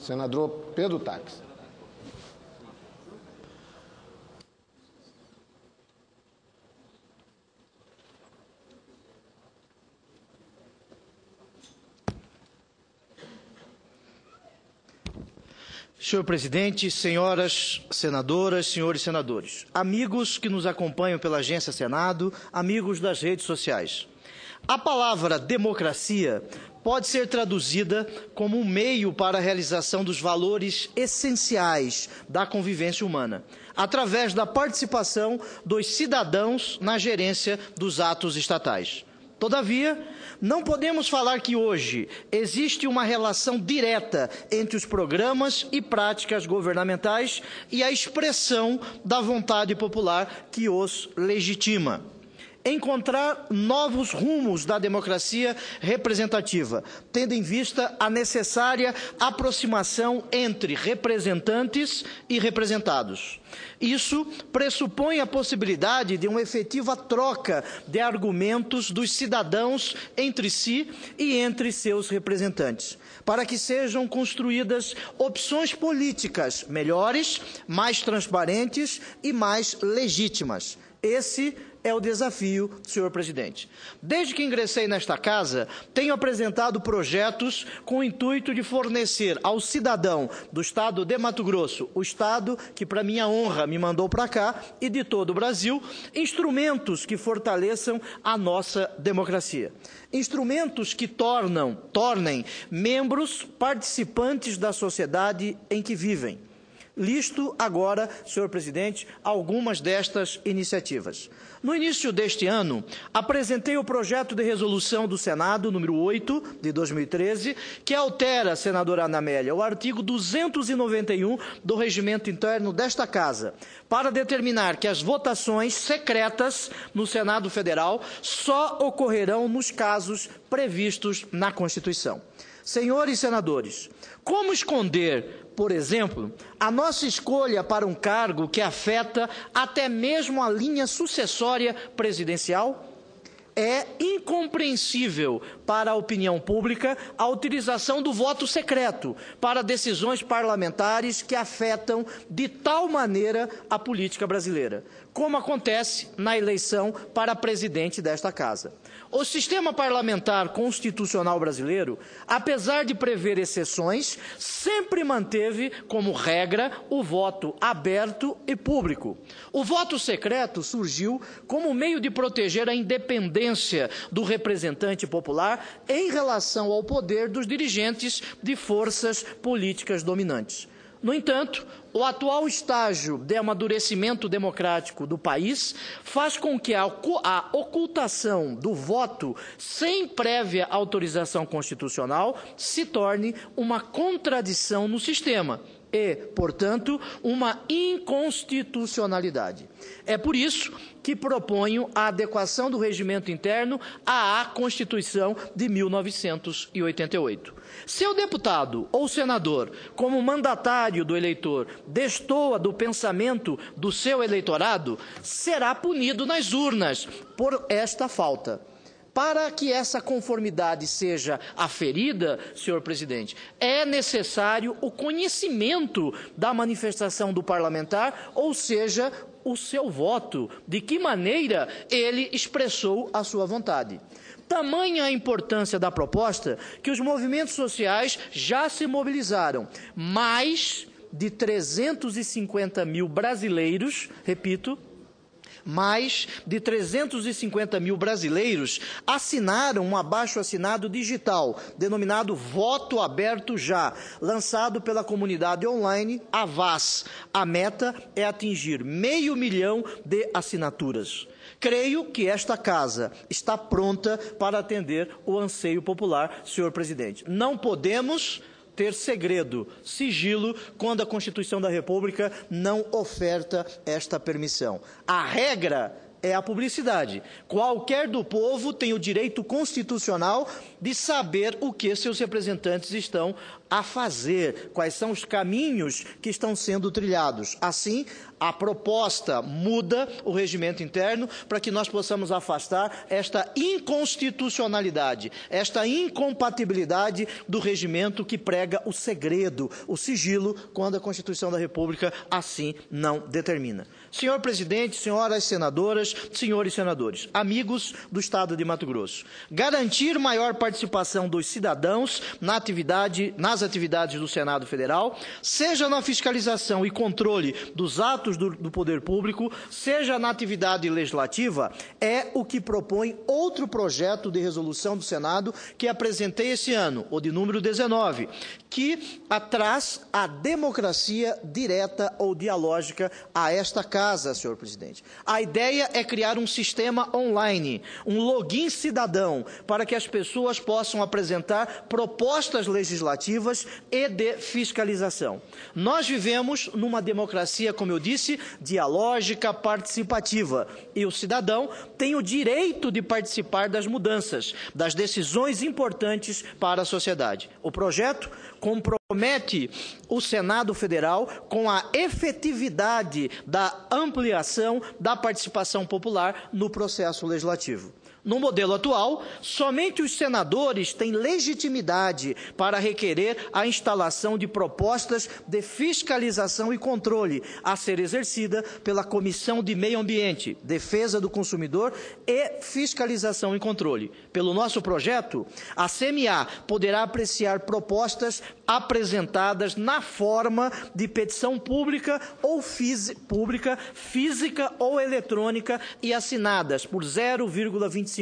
Senador Pedro Taques. Senhor presidente, senhoras senadoras, senhores senadores, amigos que nos acompanham pela Agência Senado, amigos das redes sociais. A palavra democracia pode ser traduzida como um meio para a realização dos valores essenciais da convivência humana, através da participação dos cidadãos na gerência dos atos estatais. Todavia, não podemos falar que hoje existe uma relação direta entre os programas e práticas governamentais e a expressão da vontade popular que os legitima. Encontrar novos rumos da democracia representativa, tendo em vista a necessária aproximação entre representantes e representados. Isso pressupõe a possibilidade de uma efetiva troca de argumentos dos cidadãos entre si e entre seus representantes, para que sejam construídas opções políticas melhores, mais transparentes e mais legítimas. Esse é o desafio, senhor presidente. Desde que ingressei nesta casa, tenho apresentado projetos com o intuito de fornecer ao cidadão do estado de Mato Grosso, o estado que, para minha honra, me mandou para cá, e de todo o Brasil, instrumentos que fortaleçam a nossa democracia. Instrumentos que tornem membros participantes da sociedade em que vivem. Listo agora, senhor presidente, algumas destas iniciativas. No início deste ano, apresentei o projeto de resolução do Senado, número 8, de 2013, que altera, senadora Ana Amélia, o artigo 291 do regimento interno desta Casa, para determinar que as votações secretas no Senado Federal só ocorrerão nos casos previstos na Constituição. Senhores senadores, como esconder, por exemplo, a nossa escolha para um cargo que afeta até mesmo a linha sucessória presidencial? É incompreensível para a opinião pública a utilização do voto secreto para decisões parlamentares que afetam de tal maneira a política brasileira, como acontece na eleição para presidente desta Casa. O sistema parlamentar constitucional brasileiro, apesar de prever exceções, sempre manteve como regra o voto aberto e público. O voto secreto surgiu como meio de proteger a independência do representante popular em relação ao poder dos dirigentes de forças políticas dominantes. No entanto, o atual estágio de amadurecimento democrático do país faz com que a ocultação do voto sem prévia autorização constitucional se torne uma contradição no sistema e, portanto, uma inconstitucionalidade. É por isso que proponho a adequação do regimento interno à Constituição de 1988. Se o deputado ou senador, como mandatário do eleitor, destoa do pensamento do seu eleitorado, será punido nas urnas por esta falta. Para que essa conformidade seja aferida, senhor presidente, é necessário o conhecimento da manifestação do parlamentar, ou seja, o seu voto, de que maneira ele expressou a sua vontade. Tamanha a importância da proposta que os movimentos sociais já se mobilizaram. Mais de 350 mil brasileiros, repito, mais de 350 mil brasileiros assinaram um abaixo-assinado digital, denominado Voto Aberto Já, lançado pela comunidade online Avaz. A meta é atingir 500 mil de assinaturas. Creio que esta Casa está pronta para atender o anseio popular, senhor presidente. Não podemos ter segredo, sigilo, quando a Constituição da República não oferta esta permissão. A regra é a publicidade. Qualquer do povo tem o direito constitucional de saber o que seus representantes estão a fazer, quais são os caminhos que estão sendo trilhados. Assim, a proposta muda o regimento interno para que nós possamos afastar esta inconstitucionalidade, esta incompatibilidade do regimento que prega o segredo, o sigilo, quando a Constituição da República assim não determina. Senhor presidente, senhoras senadoras, senhores senadores, amigos do Estado de Mato Grosso, garantir maior participação dos cidadãos nas atividades do Senado Federal, seja na fiscalização e controle dos atos do poder público, seja na atividade legislativa, é o que propõe outro projeto de resolução do Senado que apresentei esse ano, o de número 19, que traz a democracia direta ou dialógica a esta casa, senhor presidente. A ideia é criar um sistema online, um login cidadão, para que as pessoas possam apresentar propostas legislativas e de fiscalização. Nós vivemos numa democracia, como eu disse, dialógica, participativa, e o cidadão tem o direito de participar das mudanças, das decisões importantes para a sociedade. O projeto compromete o Senado Federal com a efetividade da ampliação da participação popular no processo legislativo. No modelo atual, somente os senadores têm legitimidade para requerer a instalação de propostas de fiscalização e controle a ser exercida pela Comissão de Meio Ambiente, Defesa do Consumidor e Fiscalização e Controle. Pelo nosso projeto, a CMA poderá apreciar propostas apresentadas na forma de petição pública ou física ou eletrônica e assinadas por 0,25%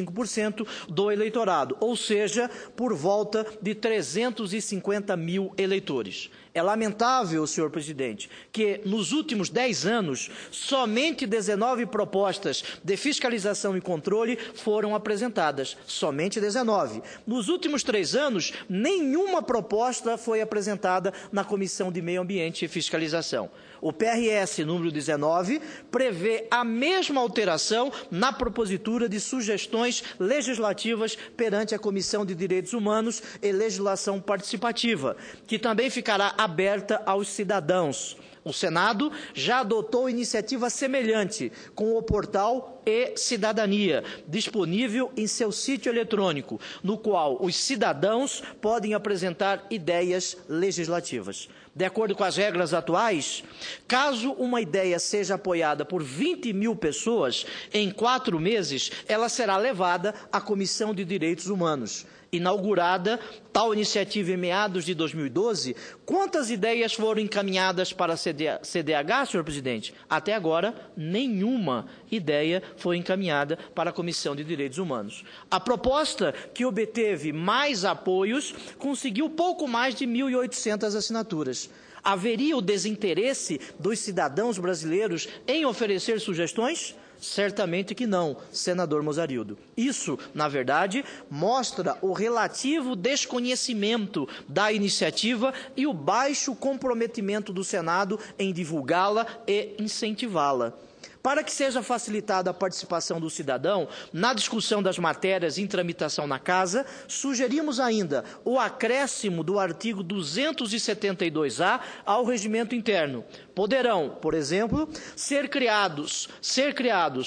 do eleitorado, ou seja, por volta de 350 mil eleitores. É lamentável, senhor presidente, que nos últimos 10 anos, somente 19 propostas de fiscalização e controle foram apresentadas. Somente 19. Nos últimos 3 anos, nenhuma proposta foi apresentada na Comissão de Meio Ambiente e Fiscalização. O PRS número 19 prevê a mesma alteração na propositura de sugestões legislativas perante a Comissão de Direitos Humanos e Legislação Participativa, que também ficará aberta aos cidadãos. O Senado já adotou iniciativa semelhante com o portal e-Cidadania, disponível em seu sítio eletrônico, no qual os cidadãos podem apresentar ideias legislativas. De acordo com as regras atuais, caso uma ideia seja apoiada por 20 mil pessoas, em 4 meses, ela será levada à Comissão de Direitos Humanos. Inaugurada tal iniciativa em meados de 2012, quantas ideias foram encaminhadas para a CDH, senhor presidente? Até agora, nenhuma ideia foi encaminhada para a Comissão de Direitos Humanos. A proposta que obteve mais apoios conseguiu pouco mais de 1.800 assinaturas. Haveria o desinteresse dos cidadãos brasileiros em oferecer sugestões? Certamente que não, senador Mozarildo. Isso, na verdade, mostra o relativo desconhecimento da iniciativa e o baixo comprometimento do Senado em divulgá-la e incentivá-la. Para que seja facilitada a participação do cidadão na discussão das matérias em tramitação na Casa, sugerimos ainda o acréscimo do artigo 272-A ao regimento interno. Poderão, por exemplo, ser criados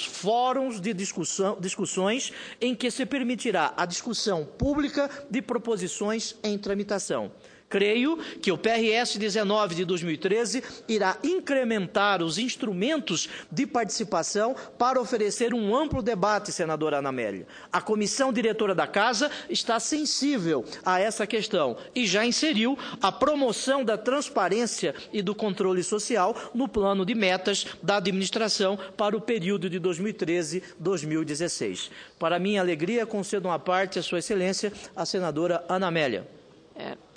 fóruns de discussões em que se permitirá a discussão pública de proposições em tramitação. Creio que o PRS 19 de 2013 irá incrementar os instrumentos de participação para oferecer um amplo debate, senadora Ana Amélia. A comissão diretora da Casa está sensível a essa questão e já inseriu a promoção da transparência e do controle social no plano de metas da administração para o período de 2013-2016. Para minha alegria, concedo uma parte à Sua Excelência, a senadora Ana Amélia.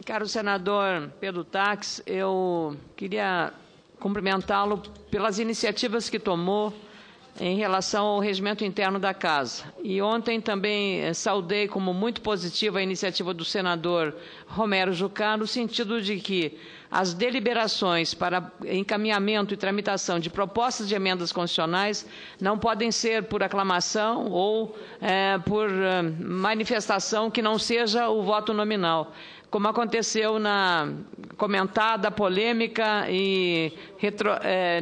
Caro senador Pedro Taques, eu queria cumprimentá-lo pelas iniciativas que tomou em relação ao regimento interno da Casa. E ontem também saudei como muito positiva a iniciativa do senador Romero Jucá, no sentido de que as deliberações para encaminhamento e tramitação de propostas de emendas constitucionais não podem ser por aclamação ou por manifestação que não seja o voto nominal. como aconteceu na comentada, polêmica e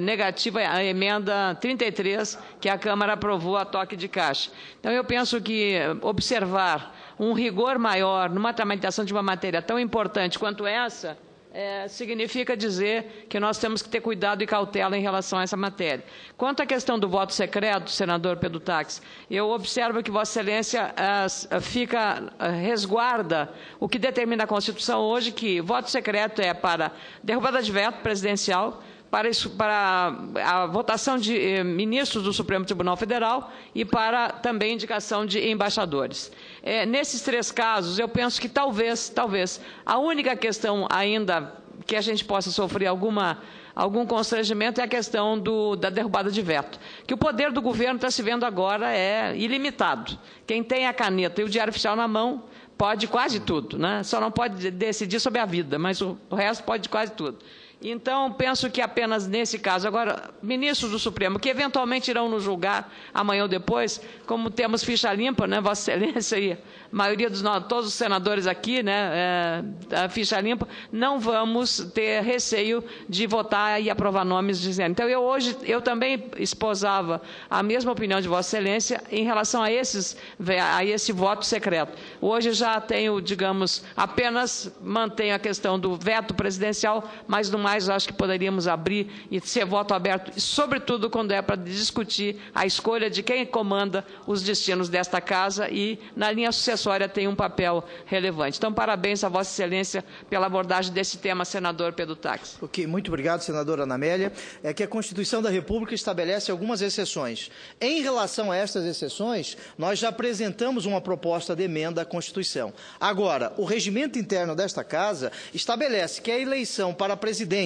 negativa à emenda 33, que a Câmara aprovou a toque de caixa. Então, eu penso que observar um rigor maior numa tramitação de uma matéria tão importante quanto essa significa dizer que nós temos que ter cuidado e cautela em relação a essa matéria. Quanto à questão do voto secreto, senador Pedro Tax, eu observo que Vossa Excelência resguarda o que determina a Constituição hoje, que voto secreto é para derrubada de veto presidencial, para a votação de ministros do Supremo Tribunal Federal e para também indicação de embaixadores. Nesses 3 casos, eu penso que talvez, a única questão ainda que a gente possa sofrer algum constrangimento é a questão da derrubada de veto, que o poder do governo está se vendo agora é ilimitado. Quem tem a caneta e o diário oficial na mão pode quase tudo, né? Só não pode decidir sobre a vida, mas o resto pode quase tudo. Então, penso que apenas nesse caso. Agora, ministros do Supremo, que eventualmente irão nos julgar amanhã ou depois, como temos ficha limpa, né, Vossa Excelência e a maioria todos os senadores aqui, né, a ficha limpa, não vamos ter receio de votar e aprovar nomes dizendo. Então, eu também esposava a mesma opinião de Vossa Excelência em relação a esse voto secreto. Hoje já tenho, digamos, apenas mantenho a questão do veto presidencial, mas no mais acho que poderíamos abrir e ser voto aberto, e, sobretudo quando é para discutir a escolha de quem comanda os destinos desta casa e, na linha sucessória, tem um papel relevante. Então, parabéns a Vossa Excelência pela abordagem desse tema, senador Pedro Tax. Ok, muito obrigado, senadora Ana Amélia. É que a Constituição da República estabelece algumas exceções. Em relação a estas exceções, nós já apresentamos uma proposta de emenda à Constituição. Agora, o regimento interno desta casa estabelece que a eleição para presidente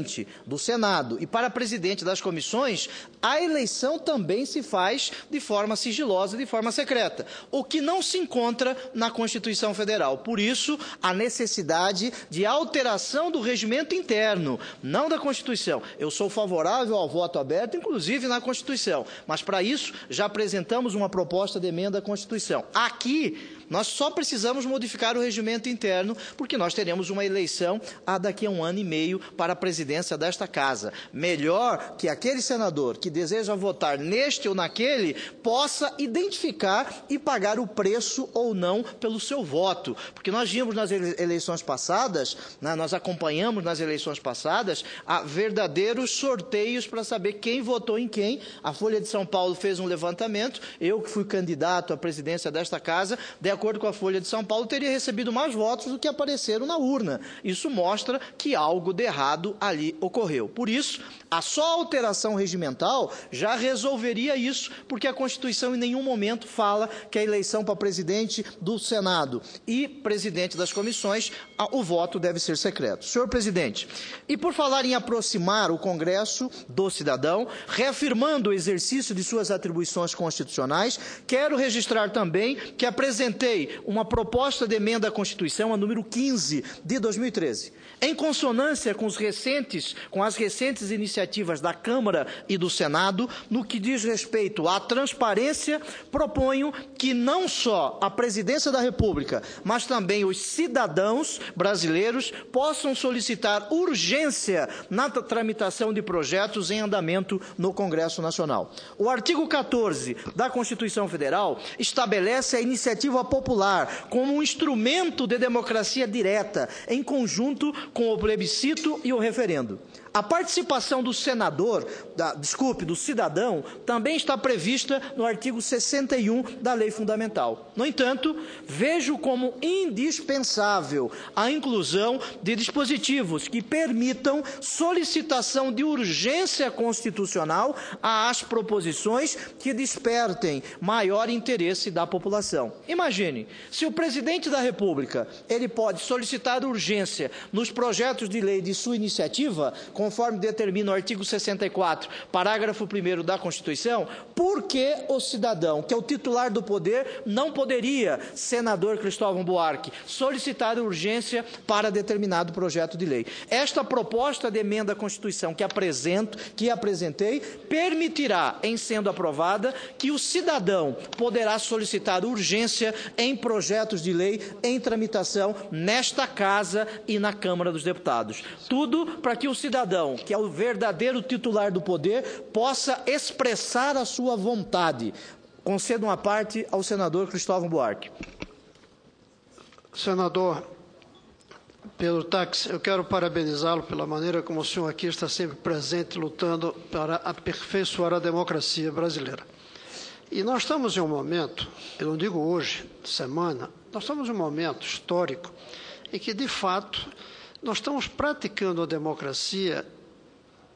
do Senado e para presidente das comissões, a eleição também se faz de forma sigilosa, de forma secreta, o que não se encontra na Constituição Federal. Por isso, a necessidade de alteração do regimento interno, não da Constituição. Eu sou favorável ao voto aberto, inclusive na Constituição, mas para isso já apresentamos uma proposta de emenda à Constituição. Aqui, nós só precisamos modificar o regimento interno, porque nós teremos uma eleição daqui a 1 ano e meio para a presidência desta casa. Melhor que aquele senador que deseja votar neste ou naquele possa identificar e pagar o preço ou não pelo seu voto. Porque nós vimos nas eleições passadas, nós acompanhamos nas eleições passadas, verdadeiros sorteios para saber quem votou em quem. A Folha de São Paulo fez um levantamento, eu que fui candidato à presidência desta casa, de acordo com a Folha de São Paulo, teria recebido mais votos do que apareceram na urna. Isso mostra que algo de errado ali ocorreu. Por isso, a só alteração regimental já resolveria isso, porque a Constituição em nenhum momento fala que a eleição para presidente do Senado e presidente das comissões, o voto deve ser secreto. Senhor presidente, e por falar em aproximar o Congresso do cidadão, reafirmando o exercício de suas atribuições constitucionais, quero registrar também que apresentei uma proposta de emenda à Constituição, a número 15 de 2013. Em consonância com as recentes iniciativas da Câmara e do Senado, no que diz respeito à transparência, proponho que não só a Presidência da República, mas também os cidadãos brasileiros possam solicitar urgência na tramitação de projetos em andamento no Congresso Nacional. O artigo 14 da Constituição Federal estabelece a iniciativa popular como um instrumento de democracia direta, em conjunto com o plebiscito e o referendo. A participação do do cidadão, também está prevista no artigo 61 da Lei Fundamental. No entanto, vejo como indispensável a inclusão de dispositivos que permitam solicitação de urgência constitucional às proposições que despertem maior interesse da população. Imagine, se o presidente da República, ele pode solicitar urgência nos projetos de lei de sua iniciativa, conforme determina o artigo 64, parágrafo 1º da Constituição, por que o cidadão, que é o titular do poder, não poderia, senador Cristóvão Buarque, solicitar urgência para determinado projeto de lei? Esta proposta de emenda à Constituição que apresentei, permitirá, em sendo aprovada, que o cidadão poderá solicitar urgência em projetos de lei em tramitação nesta Casa e na Câmara dos Deputados. Tudo para que o cidadão, que é o verdadeiro titular do poder, possa expressar a sua vontade. Concedo uma parte ao senador Cristóvão Buarque. Senador Pedro Tax, eu quero parabenizá-lo pela maneira como o senhor aqui está sempre presente, lutando para aperfeiçoar a democracia brasileira. E nós estamos em um momento, eu não digo hoje, semana, nós estamos em um momento histórico em que, de fato, nós estamos praticando a democracia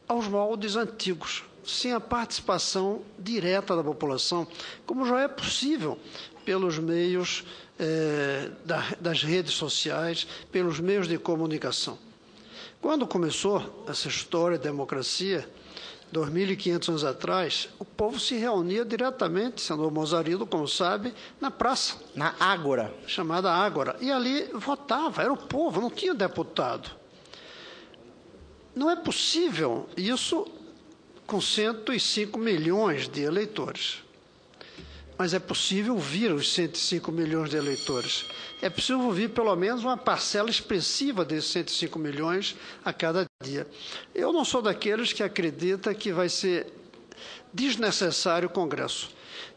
aos moldes antigos, sem a participação direta da população, como já é possível pelos meios das redes sociais, pelos meios de comunicação. Quando começou essa história de democracia, 2.500 anos atrás, o povo se reunia diretamente, senador Mozarino, como sabe, na praça. Na Ágora. Chamada Ágora. E ali votava, era o povo, não tinha deputado. Não é possível isso com 105 milhões de eleitores. Mas é possível ouvir os 105 milhões de eleitores. É possível ouvir pelo menos uma parcela expressiva desses 105 milhões a cada dia. Eu não sou daqueles que acredita que vai ser desnecessário o Congresso,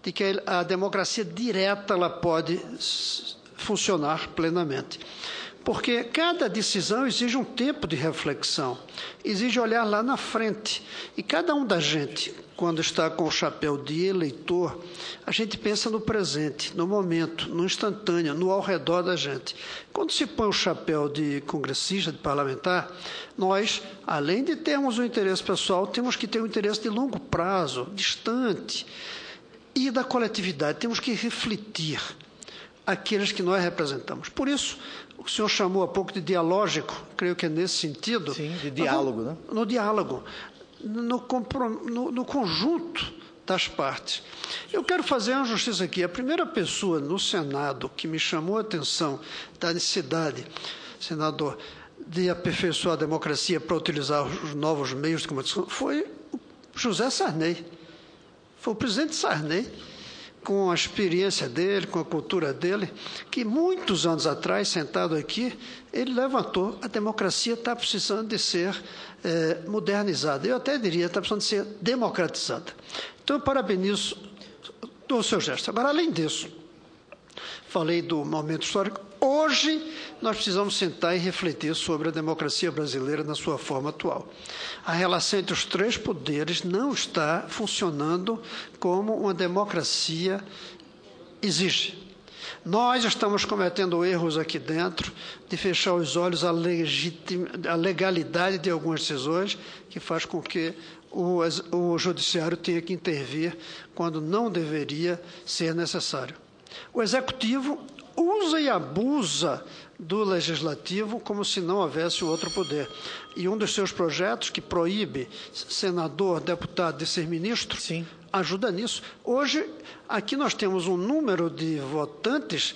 de que a democracia direta ela pode funcionar plenamente. Porque cada decisão exige um tempo de reflexão, exige olhar lá na frente. E cada um da gente, quando está com o chapéu de eleitor, a gente pensa no presente, no momento, no instantâneo, no ao redor da gente. Quando se põe o chapéu de congressista, de parlamentar, nós, além de termos o interesse pessoal, temos que ter um interesse de longo prazo, distante, e da coletividade. Temos que refletir aqueles que nós representamos. Por isso, o senhor chamou há pouco de dialógico, creio que é nesse sentido. Sim, de diálogo, né? No diálogo, no conjunto das partes. Eu quero fazer uma justiça aqui. A primeira pessoa no Senado que me chamou a atenção da necessidade, senador, de aperfeiçoar a democracia para utilizar os novos meios de comunicação foi o José Sarney. Foi o presidente Sarney, com a experiência dele, com a cultura dele, que muitos anos atrás, sentado aqui, ele levantou, a democracia está precisando de ser modernizada. Eu até diria, está precisando de ser democratizada. Então, eu parabenizo o seu gesto. Agora, além disso, falei do momento histórico. Hoje, nós precisamos sentar e refletir sobre a democracia brasileira na sua forma atual. A relação entre os três poderes não está funcionando como uma democracia exige. Nós estamos cometendo erros aqui dentro de fechar os olhos à legalidade de algumas decisões, que faz com que o judiciário tenha que intervir quando não deveria ser necessário. O executivo usa e abusa do legislativo como se não houvesse outro poder. E um dos seus projetos, que proíbe senador, deputado de ser ministro, sim, ajuda nisso. Hoje, aqui nós temos um número de votantes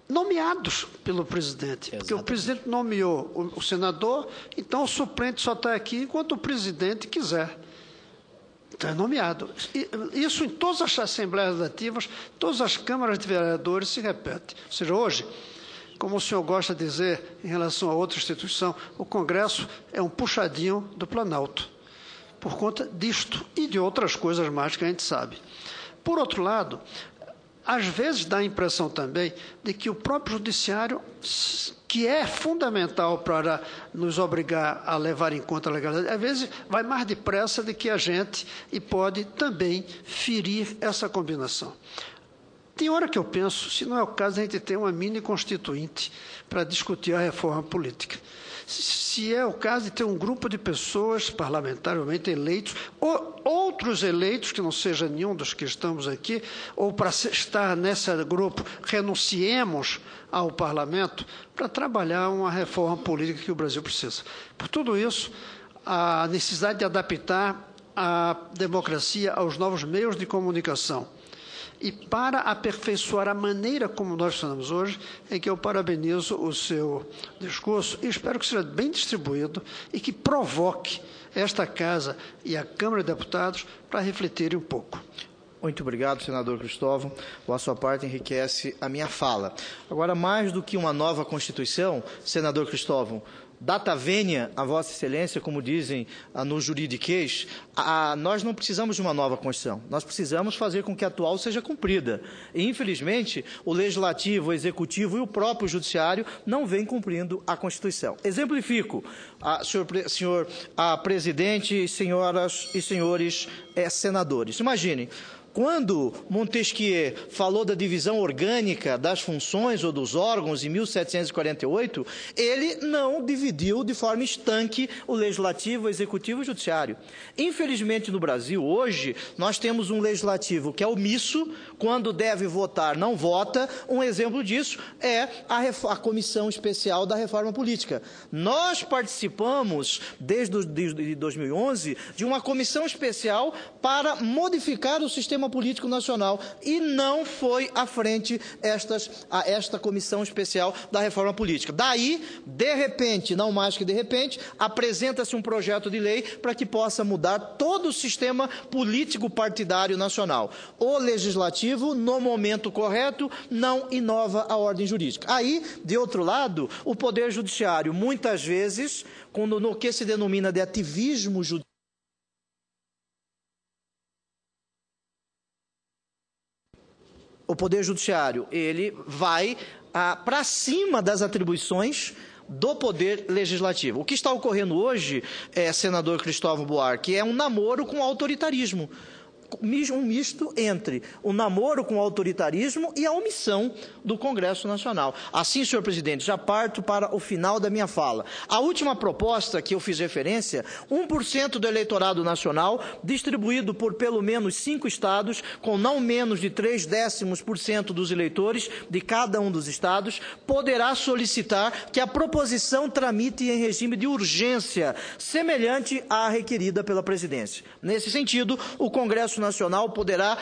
nomeados pelo presidente. Exatamente. Porque o presidente nomeou o senador, então o suplente só está aqui enquanto o presidente quiser. Então, é nomeado. Isso em todas as assembleias legislativas, todas as câmaras de vereadores se repete. Ou seja, hoje, como o senhor gosta de dizer em relação a outra instituição, o Congresso é um puxadinho do Planalto, por conta disto e de outras coisas mais que a gente sabe. Por outro lado, às vezes dá a impressão também de que o próprio judiciário, que é fundamental para nos obrigar a levar em conta a legalidade, às vezes vai mais depressa do que a gente e pode também ferir essa combinação. Tem hora que eu penso, se não é o caso, a gente tem uma mini constituinte para discutir a reforma política. Se é o caso de ter um grupo de pessoas parlamentariamente eleitos, ou outros eleitos, que não seja nenhum dos que estamos aqui, ou para estar nesse grupo, renunciemos ao parlamento para trabalhar uma reforma política que o Brasil precisa. Por tudo isso, a necessidade de adaptar a democracia aos novos meios de comunicação, e para aperfeiçoar a maneira como nós funcionamos hoje, é que eu parabenizo o seu discurso e espero que seja bem distribuído e que provoque esta Casa e a Câmara de Deputados para refletirem um pouco. Muito obrigado, senador Cristóvão. A sua parte enriquece a minha fala. Agora, mais do que uma nova Constituição, senador Cristóvão, data venia a Vossa Excelência, como dizem no juridiquês, nós não precisamos de uma nova Constituição. Nós precisamos fazer com que a atual seja cumprida. E, infelizmente, o Legislativo, o Executivo e o próprio Judiciário não vêm cumprindo a Constituição. Exemplifico, senhor presidente, senhoras e senhores senadores. Imaginem, quando Montesquieu falou da divisão orgânica das funções ou dos órgãos em 1748, ele não dividiu de forma estanque o Legislativo, o Executivo e o Judiciário. Infelizmente, no Brasil, hoje, nós temos um Legislativo que é omisso, quando deve votar, não vota. Um exemplo disso é a Comissão Especial da Reforma Política. Nós participamos, desde 2011, de uma comissão especial para modificar o sistema político nacional e não foi à frente esta comissão especial da reforma política. Daí, de repente, não mais que de repente, apresenta-se um projeto de lei para que possa mudar todo o sistema político partidário nacional. O Legislativo, no momento correto, não inova a ordem jurídica. Aí, de outro lado, o Poder Judiciário, muitas vezes, no que se denomina de ativismo judiciário, o Poder Judiciário, ele vai para cima das atribuições do Poder Legislativo. O que está ocorrendo hoje, senador Cristóvão Buarque, é um namoro com o autoritarismo. Um misto entre o namoro com o autoritarismo e a omissão do Congresso Nacional. Assim, senhor presidente, já parto para o final da minha fala. A última proposta que eu fiz referência, 1% do eleitorado nacional, distribuído por pelo menos 5 estados, com não menos de 0,3% dos eleitores de cada um dos estados, poderá solicitar que a proposição tramite em regime de urgência, semelhante à requerida pela presidência. Nesse sentido, o Congresso Nacional poderá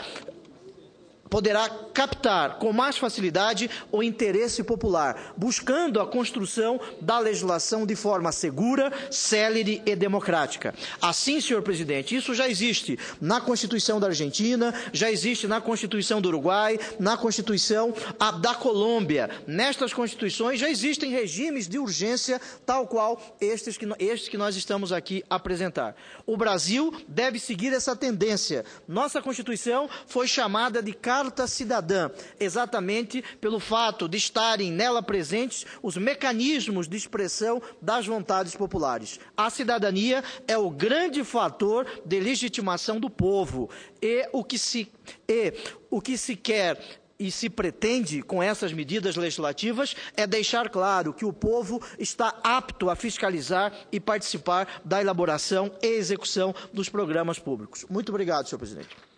captar com mais facilidade o interesse popular, buscando a construção da legislação de forma segura, célere e democrática. Assim, senhor presidente, isso já existe na Constituição da Argentina, já existe na Constituição do Uruguai, na Constituição da Colômbia. Nestas constituições já existem regimes de urgência, tal qual estes que nós estamos aqui a apresentar. O Brasil deve seguir essa tendência. Nossa Constituição foi chamada de Carta Cidadã, exatamente pelo fato de estarem nela presentes os mecanismos de expressão das vontades populares. A cidadania é o grande fator de legitimação do povo e o que se quer e se pretende com essas medidas legislativas é deixar claro que o povo está apto a fiscalizar e participar da elaboração e execução dos programas públicos. Muito obrigado, senhor presidente.